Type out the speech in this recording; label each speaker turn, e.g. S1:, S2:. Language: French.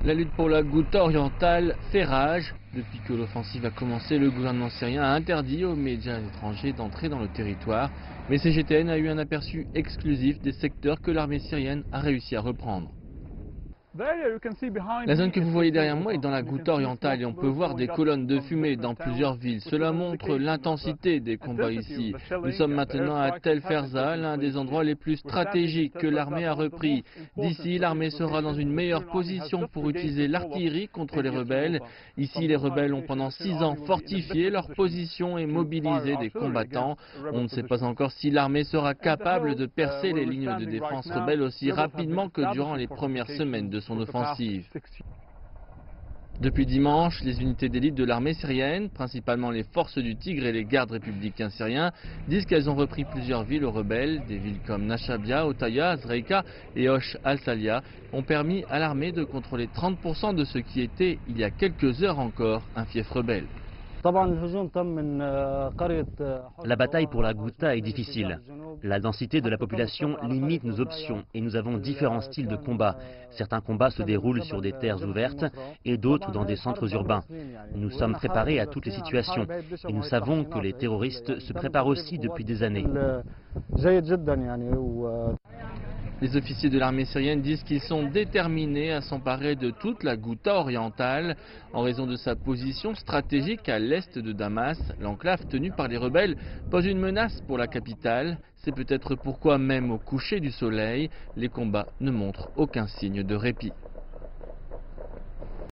S1: La lutte pour la Ghouta orientale fait rage. Depuis que l'offensive a commencé, le gouvernement syrien a interdit aux médias étrangers d'entrer dans le territoire. Mais CGTN a eu un aperçu exclusif des secteurs que l'armée syrienne a réussi à reprendre. La zone que vous voyez derrière moi est dans la Ghouta orientale et on peut voir des colonnes de fumée dans plusieurs villes. Cela montre l'intensité des combats ici. Nous sommes maintenant à Tel Ferza, l'un des endroits les plus stratégiques que l'armée a repris. D'ici, l'armée sera dans une meilleure position pour utiliser l'artillerie contre les rebelles. Ici, les rebelles ont pendant 6 ans fortifié leur position et mobilisé des combattants. On ne sait pas encore si l'armée sera capable de percer les lignes de défense rebelles aussi rapidement que durant les premières semaines de son offensive. Depuis dimanche, les unités d'élite de l'armée syrienne, principalement les forces du Tigre et les gardes républicains syriens, disent qu'elles ont repris plusieurs villes aux rebelles. Des villes comme Nashabia, Otaya, Zreika et Hosh al-Salia ont permis à l'armée de contrôler 30% de ce qui était, il y a quelques heures encore, un fief rebelle.
S2: La bataille pour la Ghouta est difficile. La densité de la population limite nos options et nous avons différents styles de combat. Certains combats se déroulent sur des terres ouvertes et d'autres dans des centres urbains. Nous sommes préparés à toutes les situations et nous savons que les terroristes se préparent aussi depuis des années.
S1: Les officiers de l'armée syrienne disent qu'ils sont déterminés à s'emparer de toute la Ghouta orientale. En raison de sa position stratégique à l'est de Damas, l'enclave tenue par les rebelles pose une menace pour la capitale. C'est peut-être pourquoi même au coucher du soleil, les combats ne montrent aucun signe de répit.